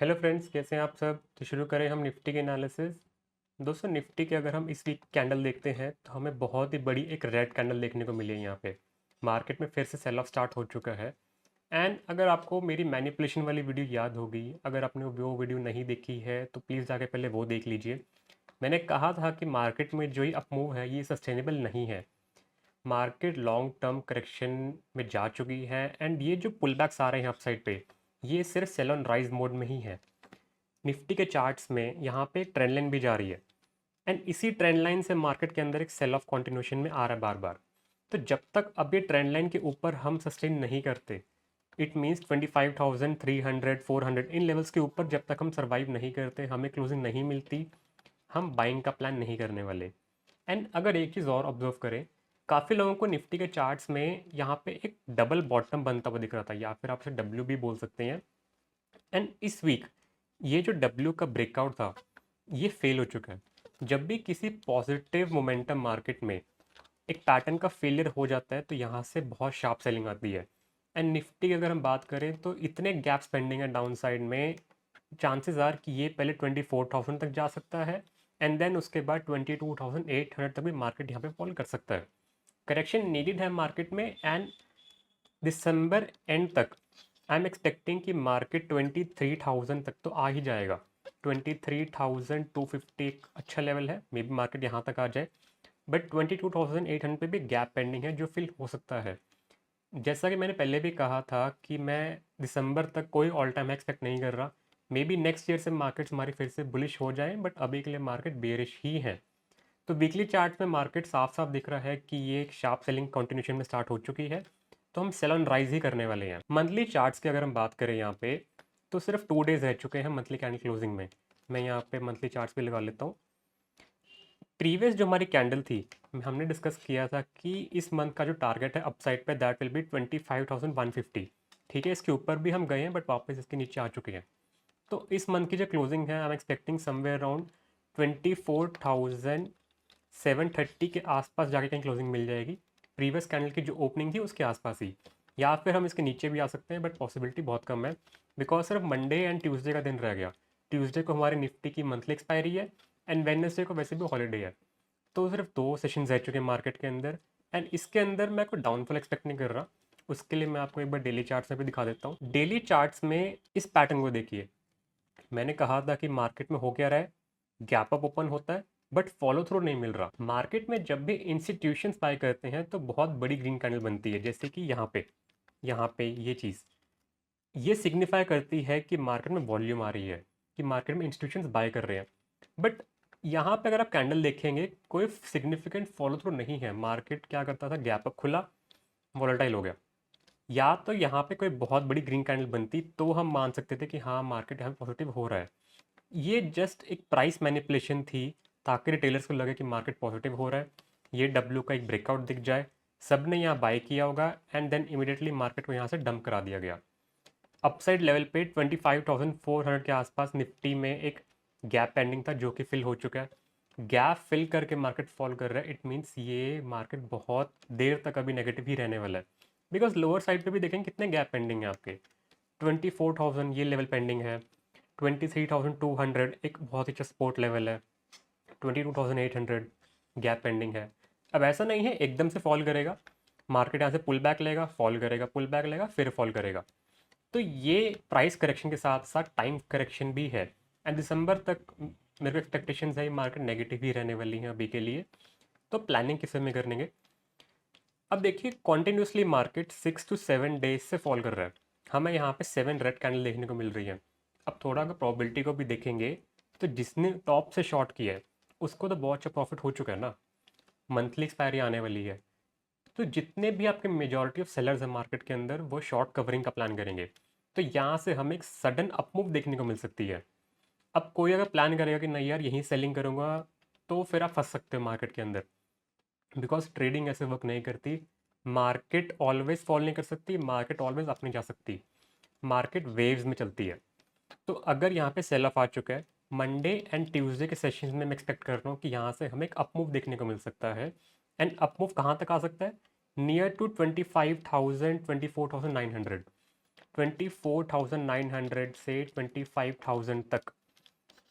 Hello friends, कैसे हैं आप सब। तो शुरू करें हम निफ्टी के एनालिसिस। दोस्तों, निफ्टी के अगर हम इस वीक कैंडल देखते हैं तो हमें बहुत ही बड़ी एक रेड कैंडल देखने को मिली है। यहाँ पे मार्केट में फिर से सेल ऑफ स्टार्ट हो चुका है। एंड अगर आपको मेरी मैनिपुलेशन वाली वीडियो याद होगी, अगर आपने वो वीडियो नहीं देखी है तो प्लीज़ जाके पहले वो देख लीजिए। मैंने कहा था कि मार्केट में जो ही अपमूव है ये सस्टेनेबल नहीं है। मार्केट लॉन्ग टर्म करेक्शन में जा चुकी है एंड ये जो पुल बैक्स आ रहे हैं अपसाइड पे, ये सिर्फ सेल ऑन राइज मोड में ही है। निफ्टी के चार्ट्स में यहाँ पे ट्रेंड लाइन भी जा रही है एंड इसी ट्रेंड लाइन से मार्केट के अंदर एक सेल ऑफ कंटिन्यूशन में आ रहा है बार बार। तो जब तक अब ये ट्रेंड लाइन के ऊपर हम सस्टेन नहीं करते, इट मीन्स 25,300 400 इन लेवल्स के ऊपर जब तक हम सर्वाइव नहीं करते, हमें क्लोजिंग नहीं मिलती, हम बाइंग का प्लान नहीं करने वाले। एंड अगर एक चीज़ और ऑब्जर्व करें, काफ़ी लोगों को निफ्टी के चार्ट्स में यहाँ पे एक डबल बॉटम बनता हुआ दिख रहा था, या फिर आप इसे डब्ल्यू भी बोल सकते हैं। एंड इस वीक ये जो डब्ल्यू का ब्रेकआउट था ये फेल हो चुका है। जब भी किसी पॉजिटिव मोमेंटम मार्केट में एक पैटर्न का फेलियर हो जाता है तो यहाँ से बहुत शार्प सेलिंग आती है। एंड निफ्टी की अगर हम बात करें तो इतने गैप्स पेंडिंग है डाउन साइड में, चांसेस आर कि ये पहले 24,000 तक जा सकता है एंड देन उसके बाद 22,800 तक भी मार्केट यहाँ पे फॉल कर सकता है। करेक्शन नीडेड है मार्केट में एंड दिसंबर एंड तक आई एम एक्सपेक्टिंग कि मार्केट 23,000 तक तो आ ही जाएगा। 23,250 एक अच्छा लेवल है, मे बी मार्केट यहाँ तक आ जाए, बट 22,800 पे भी गैप पेंडिंग है जो फिल हो सकता है। जैसा कि मैंने पहले भी कहा था कि मैं दिसंबर तक कोई ऑल टाइम एक्सपेक्ट नहीं कर रहा। मे बी नेक्स्ट ईयर से मार्केट्स हमारी फिर से बुलिश हो जाएं, बट अभी के लिए मार्केट बेरिश ही है। तो वीकली चार्ट में मार्केट साफ साफ दिख रहा है कि ये एक शार्प सेलिंग कंटिन्यूशन में स्टार्ट हो चुकी है, तो हम सेल ऑन राइज ही करने वाले हैं। मंथली चार्ट्स की अगर हम बात करें यहाँ पे, तो सिर्फ 2 डेज रह चुके हैं मंथली कैंडल क्लोजिंग में। मैं यहाँ पे मंथली चार्ट्स भी लगा लेता हूँ। प्रीवियस जो हमारी कैंडल थी, हमने डिस्कस किया था कि इस मंथ का जो टारगेट है अपसाइड पे दैट विल बी 25,150। ठीक है, इसके ऊपर भी हम गए हैं बट वापस इसके नीचे आ चुके हैं। तो इस मंथ की जो क्लोजिंग है I am expecting somewhere around 24,730 के आसपास जाके कहीं क्लोजिंग मिल जाएगी। प्रीवियस कैंडल की जो ओपनिंग थी उसके आसपास ही, या फिर हम इसके नीचे भी आ सकते हैं, बट पॉसिबिलिटी बहुत कम है बिकॉज सिर्फ मंडे एंड ट्यूसडे का दिन रह गया। ट्यूसडे को हमारी निफ्टी की मंथली एक्सपायरी है एंड वेडनेसडे को वैसे भी हॉलीडे है। तो सिर्फ 2 सेशंस रह चुके हैं मार्केट के अंदर एंड इसके अंदर मैं कोई डाउनफॉल एक्सपेक्ट नहीं कर रहा। उसके लिए मैं आपको एक बार डेली चार्ट्स में भी दिखा देता हूँ। डेली चार्ट्स में इस पैटर्न को देखिए। मैंने कहा था कि मार्केट में हो क्या रहा है, गैप अप ओपन होता है बट फॉलो थ्रू नहीं मिल रहा। मार्केट में जब भी इंस्टीट्यूशंस बाय करते हैं तो बहुत बड़ी ग्रीन कैंडल बनती है, जैसे कि यहाँ पे ये चीज़ ये सिग्निफाई करती है कि मार्केट में वॉल्यूम आ रही है, कि मार्केट में इंस्टीट्यूशंस बाय कर रहे हैं। बट यहाँ पे अगर आप कैंडल देखेंगे कोई सिग्निफिकेंट फॉलो थ्रू नहीं है। मार्केट क्या करता था, गैप अप खुला, वॉलेटाइल हो गया। या तो यहाँ पे कोई बहुत बड़ी ग्रीन कैंडल बनती तो हम मान सकते थे कि हाँ मार्केट यहाँ पे पॉजिटिव हो रहा है। ये जस्ट एक प्राइस मैनिपुलेशन थी ताकि रिटेलर्स को लगे कि मार्केट पॉजिटिव हो रहा है, ये डब्ल्यू का एक ब्रेकआउट दिख जाए, सब ने यहाँ बाय किया होगा एंड देन इमीडिएटली मार्केट को यहाँ से डंप करा दिया गया। अपसाइड लेवल पे 25,400 के आसपास निफ्टी में एक गैप पेंडिंग था जो कि फिल हो चुका है। गैप फिल करके मार्केट फॉल कर रहा है, इट मीन्स ये मार्केट बहुत देर तक अभी नेगेटिव ही रहने वाला है। बिकॉज लोअर साइड पे भी देखेंगे कितने गैप पेंडिंग है आपके। 24,000 ये लेवल पेंडिंग है, 23,200 एक बहुत ही अच्छा सपोर्ट लेवल है, 22,800 गैप पेंडिंग है। अब ऐसा नहीं है एकदम से फॉल करेगा, मार्केट यहाँ से पुल बैक लेगा, फॉल करेगा, पुल बैक लेगा, फिर फॉल करेगा। तो ये प्राइस करेक्शन के साथ साथ टाइम करेक्शन भी है एंड दिसंबर तक मेरे को एक्सपेक्टेशंस है मार्केट नेगेटिव ही रहने वाली है अभी के लिए। तो प्लानिंग किस में करेंगे। अब देखिए कॉन्टिन्यूसली मार्केट 6 to 7 डेज से फॉल कर रहा है, हमें यहाँ पे 7 रेड कैंडल देखने को मिल रही है। अब थोड़ा अगर प्रॉबिलिटी को भी देखेंगे तो जिसने टॉप से शॉर्ट किया है उसको तो बहुत अच्छा प्रॉफिट हो चुका है ना, मंथली एक्सपायरी आने वाली है। तो जितने भी आपके मेजॉरिटी ऑफ सेलर्स हैं मार्केट के अंदर वो शॉर्ट कवरिंग का प्लान करेंगे, तो यहाँ से हमें एक सडन अपमूव देखने को मिल सकती है। अब कोई अगर प्लान करेगा कि नहीं यार यहीं सेलिंग करूँगा, तो फिर आप फंस सकते हो मार्केट के अंदर, बिकॉज ट्रेडिंग ऐसे वर्क नहीं करती। मार्केट ऑलवेज फॉल नहीं कर सकती, मार्केट ऑलवेज अप नहीं जा सकती, मार्केट वेव्स में चलती है। तो अगर यहाँ पे सेल ऑफ आ चुका है, मंडे एंड ट्यूसडे के सेशंस में मैं एक्सपेक्ट कर रहा हूँ कि यहाँ से हमें एक अपमूव देखने को मिल सकता है। एंड अपमूव कहाँ तक आ सकता है, नियर टू 25,000 24,900। 24,900 से 25,000 तक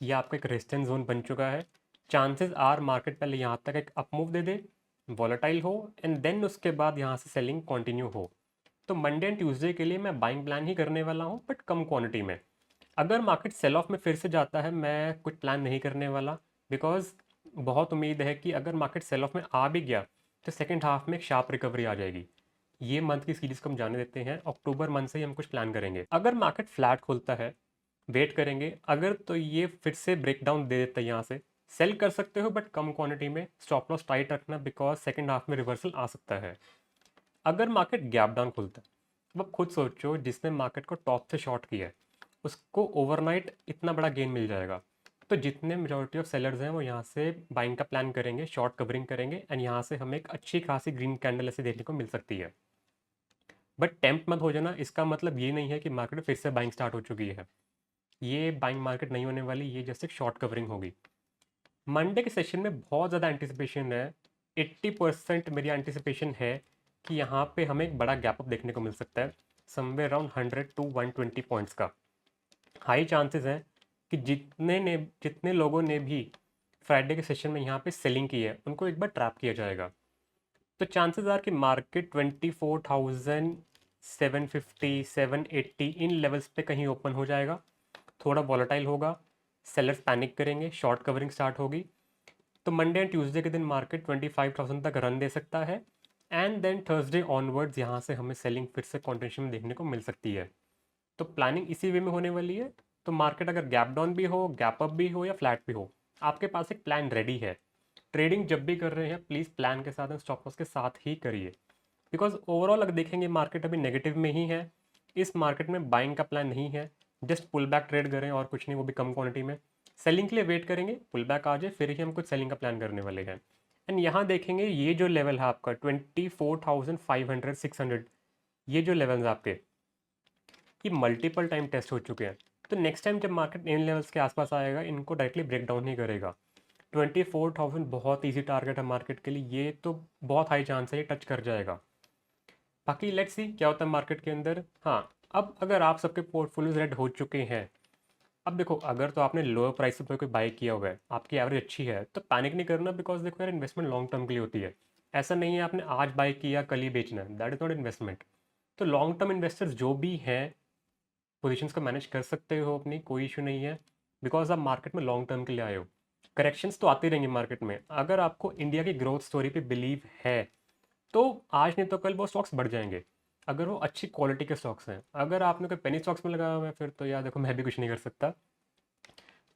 ये आपका एक रेजिस्टेंस जोन बन चुका है। चांसेस आर मार्केट पहले यहाँ तक एक अप मूव दे दे, वॉलेटाइल हो, एंड देन उसके बाद यहाँ से सेलिंग कंटिन्यू हो। तो मंडे एंड ट्यूसडे के लिए मैं बाइंग प्लान ही करने वाला हूँ, बट कम क्वांटिटी में। अगर मार्केट सेल ऑफ में फिर से जाता है, मैं कुछ प्लान नहीं करने वाला, बिकॉज बहुत उम्मीद है कि अगर मार्केट सेल ऑफ में आ भी गया तो सेकेंड हाफ में एक शार्प रिकवरी आ जाएगी। ये मंथ की सीरीज को हम जाने देते हैं, अक्टूबर मंथ से ही हम कुछ प्लान करेंगे। अगर मार्केट फ्लैट खुलता है, वेट करेंगे, अगर तो ये फिर से ब्रेकडाउन दे देता है, यहाँ से सेल कर सकते हो बट कम क्वांटिटी में, स्टॉप लॉस टाइट रखना, बिकॉज सेकेंड हाफ में रिवर्सल आ सकता है। अगर मार्केट गैप डाउन खुलता है, अब आप खुद सोचो, जिसने मार्केट को टॉप से शॉर्ट किया है उसको ओवरनाइट इतना बड़ा गेन मिल जाएगा। तो जितने मेजॉरिटी ऑफ सेलर्स हैं वो यहाँ से बाइंग का प्लान करेंगे, शॉर्ट कवरिंग करेंगे, एंड यहाँ से हमें एक अच्छी खासी ग्रीन कैंडल ऐसे देखने को मिल सकती है। बट टेम्प्ट मत हो जाना, इसका मतलब ये नहीं है कि मार्केट फिर से बाइंग स्टार्ट हो चुकी है। ये बाइंग मार्केट नहीं होने वाली, ये जैसे शॉर्ट कवरिंग होगी। मंडे के सेशन में बहुत ज़्यादा एंटिसिपेशन है, 80% मेरी एंटिसिपेशन है कि यहाँ पे हमें एक बड़ा गैप अप देखने को मिल सकता है, समवेयर अराउंड 100 to 120 पॉइंट्स का। हाई चांसेस हैं कि जितने लोगों ने भी फ्राइडे के सेशन में यहाँ पे सेलिंग की है उनको एक बार ट्रैप किया जाएगा। तो चांसेस आर कि मार्केट 24,750 780 इन लेवल्स पे कहीं ओपन हो जाएगा, थोड़ा वॉलेटाइल होगा, सेलर्स पैनिक करेंगे, शॉर्ट कवरिंग स्टार्ट होगी। तो मंडे एंड ट्यूसडे के दिन मार्केट 25,000 तक रन दे सकता है, एंड देन थर्सडे ऑनवर्ड्स यहाँ से हमें सेलिंग फिर से कंटिन्यूएशन देखने को मिल सकती है। तो प्लानिंग इसी वे में होने वाली है। तो मार्केट अगर गैप डाउन भी हो, गैप अप भी हो या फ्लैट भी हो, आपके पास एक प्लान रेडी है। ट्रेडिंग जब भी कर रहे हैं प्लीज़ प्लान के साथ, स्टॉप लॉस के साथ ही करिए, बिकॉज ओवरऑल अगर देखेंगे मार्केट अभी नेगेटिव में ही है। इस मार्केट में बाइंग का प्लान नहीं है, जस्ट पुल बैक ट्रेड करें और कुछ नहीं, वो भी कम क्वांटिटी में। सेलिंग के लिए वेट करेंगे, पुल बैक आ जाए फिर ही हम कुछ सेलिंग का प्लान करने वाले हैं। एंड यहाँ देखेंगे ये जो लेवल है आपका 24,500 600, ये जो लेवल है आपके, ये मल्टीपल टाइम टेस्ट हो चुके हैं। तो नेक्स्ट टाइम जब मार्केट इन लेवल्स के आसपास आएगा, इनको डायरेक्टली ब्रेक डाउन नहीं करेगा। 24,000 बहुत ईजी टारगेट है मार्केट के लिए, ये तो बहुत हाई चांस है ये टच कर जाएगा। बाकी लेट्स सी क्या होता है मार्केट के अंदर। हाँ, अब अगर आप सबके पोर्टफोलियोज रेड हो चुके हैं, अब देखो, अगर तो आपने लोअर प्राइस पे कोई बाई किया हुआ है, आपकी एवरेज अच्छी है, तो पैनिक नहीं करना, बिकॉज देखो यार, इन्वेस्टमेंट लॉन्ग टर्म के लिए होती है। ऐसा नहीं है आपने आज बाई किया कल ही बेचना है, दैट इज नॉट इन्वेस्टमेंट। तो लॉन्ग टर्म इन्वेस्टर्स जो भी हैं, पोजीशंस को मैनेज कर सकते हो अपनी, कोई इशू नहीं है, बिकॉज आप मार्केट में लॉन्ग टर्म के लिए आए हो। करेक्शंस तो आती रहेंगी मार्केट में, अगर आपको इंडिया की ग्रोथ स्टोरी पे बिलीव है तो आज नहीं तो कल वो स्टॉक्स बढ़ जाएंगे, अगर वो अच्छी क्वालिटी के स्टॉक्स हैं। अगर आपने कोई पेनी स्टॉक्स में लगाया हुआ है, फिर तो यार देखो, मैं भी कुछ नहीं कर सकता।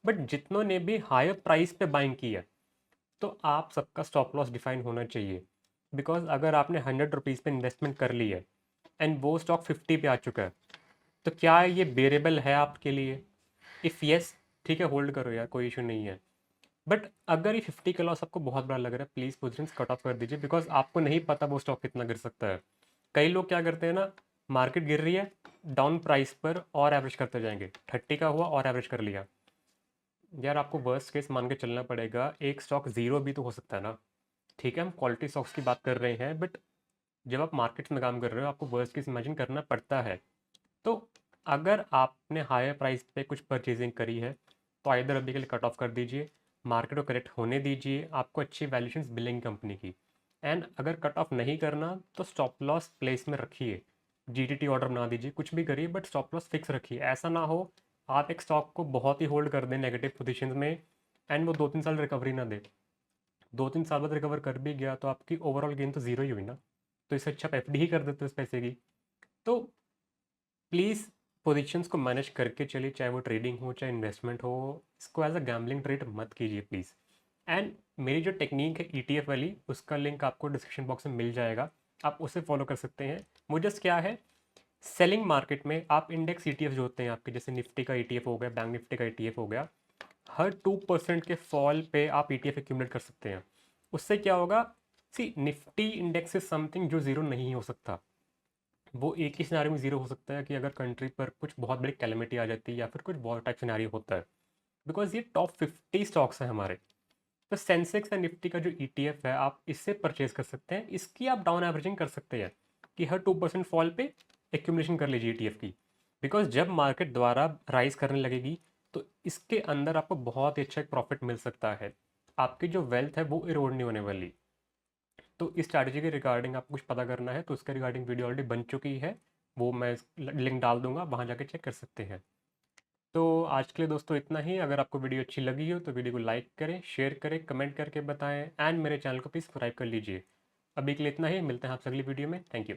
बट जितनों ने भी हायर प्राइस पे बाइंग की है, तो आप सबका स्टॉप लॉस डिफाइन होना चाहिए, बिकॉज अगर आपने 100 रुपीज़ पे इन्वेस्टमेंट कर ली है एंड वो स्टॉक 50 पे आ चुका है, तो क्या ये बेरेबल है आपके लिए? इफ़ येस, ठीक है, होल्ड करो यार, कोई इशू नहीं है। बट अगर ये 50 का लॉस आपको बहुत बड़ा लग रहा है, प्लीज़ पोजीशंस कट ऑफ कर दीजिए, बिकॉज आपको नहीं पता वो स्टॉक कितना गिर सकता है। कई लोग क्या करते हैं ना, मार्केट गिर रही है, डाउन प्राइस पर और एवरेज करते जाएंगे, 30 का हुआ और एवरेज कर लिया। यार आपको वर्स्ट केस मान के चलना पड़ेगा, एक स्टॉक ज़ीरो भी तो हो सकता है ना। ठीक है, हम क्वालिटी स्टॉक्स की बात कर रहे हैं, बट जब आप मार्केट्स में काम कर रहे हो आपको वर्स्ट केस इमेजिन करना पड़ता है। तो अगर आपने हायर प्राइस पे कुछ परचेजिंग करी है, तो आइदर अभी के लिए कट ऑफ कर दीजिए, मार्केट को करेक्ट होने दीजिए, आपको अच्छी वैल्यूएशंस मिलेंगी कंपनी की। एंड अगर कट ऑफ नहीं करना तो स्टॉप लॉस प्लेस में रखिए, जीटीटी ऑर्डर बना दीजिए, कुछ भी करिए, बट स्टॉप लॉस फिक्स रखिए। ऐसा ना हो आप एक स्टॉक को बहुत ही होल्ड कर दें नेगेटिव पोजीशंस में, एंड वो 2-3 साल रिकवरी ना दे। 2-3 साल बाद रिकवर कर भी गया तो आपकी ओवरऑल गेन तो ज़ीरो ही हुई ना। तो इससे अच्छा आप एफडी ही कर देते उस पैसे की। तो प्लीज़ पोजीशंस को मैनेज करके चलिए, चाहे वो ट्रेडिंग हो चाहे इन्वेस्टमेंट हो, इसको एज अ गैम्बलिंग ट्रेड मत कीजिए प्लीज़। एंड मेरी जो टेक्निक है ईटीएफ वाली, उसका लिंक आपको डिस्क्रिप्शन बॉक्स में मिल जाएगा, आप उसे फॉलो कर सकते हैं। वो जस्ट क्या है, सेलिंग मार्केट में आप इंडेक्स ईटीएफ जो होते हैं आपके, जैसे निफ्टी का ईटीएफ हो गया, बैंक निफ्टी का ईटीएफ हो गया, हर 2% के फॉल पे आप ईटीएफ एक्यूमुलेट कर सकते हैं। उससे क्या होगा, सी निफ्टी इंडेक्स इज समथिंग जो ज़ीरो नहीं हो सकता। वो एक ही सिनारियो में ज़ीरो हो सकता है कि अगर कंट्री पर कुछ बहुत बड़ी कैलेमिटी आ जाती है या फिर कुछ बहुत टाइप सिनारियो होता है, बिकॉज ये टॉप 50 स्टॉक्स हैं हमारे। तो सेंसेक्स एंड निफ्टी का जो ईटीएफ है, आप इससे परचेज कर सकते हैं, इसकी आप डाउन एवरेजिंग कर सकते हैं कि हर 2% फॉल पे एक्यूमुलेशन कर लीजिए ईटीएफ की। बिकॉज जब मार्केट दोबारा राइज करने लगेगी तो इसके अंदर आपको बहुत ही अच्छा एक प्रॉफिट मिल सकता है, आपकी जो वेल्थ है वो इरोड नहीं होने वाली। तो इस स्ट्रैटेजी के रिगार्डिंग आपको कुछ पता करना है तो उसके रिगार्डिंग वीडियो ऑलरेडी बन चुकी है, वो मैं लिंक डाल दूंगा, वहाँ जाके चेक कर सकते हैं। तो आज के लिए दोस्तों इतना ही। अगर आपको वीडियो अच्छी लगी हो तो वीडियो को लाइक करें, शेयर करें, कमेंट करके बताएं एंड मेरे चैनल को प्लीज़ सब्सक्राइब कर लीजिए। अभी के लिए इतना ही, मिलते हैं आपसे अगली वीडियो में। Thank you.